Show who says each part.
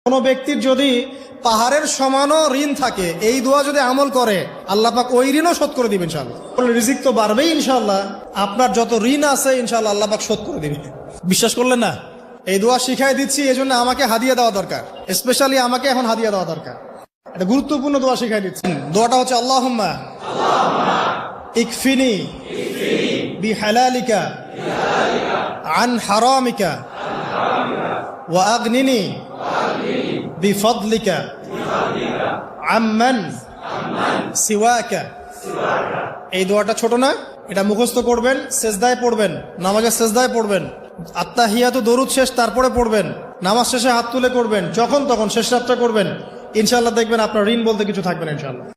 Speaker 1: কোনো ব্যক্তির যদি পাহাড়ের সমানও ঋণ থাকে, এই দোয়া যদি আমল করে আল্লাহ পাক ওই ঋণও শোধ করে দিবেন ইনশাআল্লাহ। রিজিক তো বাড়বেই ইনশাআল্লাহ, আপনার যত ঋণ আছে ইনশাআল্লাহ আল্লাহ পাক শোধ করে দিবেন। বিশ্বাস করলেন না? এই দোয়া শিখাই দিচ্ছি, এই জন্য আমাকে হাদিয়া দেওয়া দরকার, স্পেশালি আমাকে এখন হাদিয়া দেওয়া দরকার। এটা গুরুত্বপূর্ণ দোয়া শিখাই দিচ্ছি। দোয়াটা হচ্ছে আল্লাহুম্মা ইকফিনি বিহালালিকা আন হারামিকা ওয়া আগনিনি বিফদলিকা আম্মান সিওয়াকা। এই দোয়াটা ছোট না, এটা মুখস্থ করবেন, সেজদায় পড়বেন, নামাজের সেজদায় পড়বেন, আত্তাহিয়াতু দরুদ শেষ তারপরে পড়বেন, নামাজ শেষে হাত তুলে করবেন, যখন তখন শেষ রাতটা করবেন, ইনশাআল্লাহ দেখবেন আপনার ঋণ বলতে কিছু থাকবে না ইনশাআল্লাহ।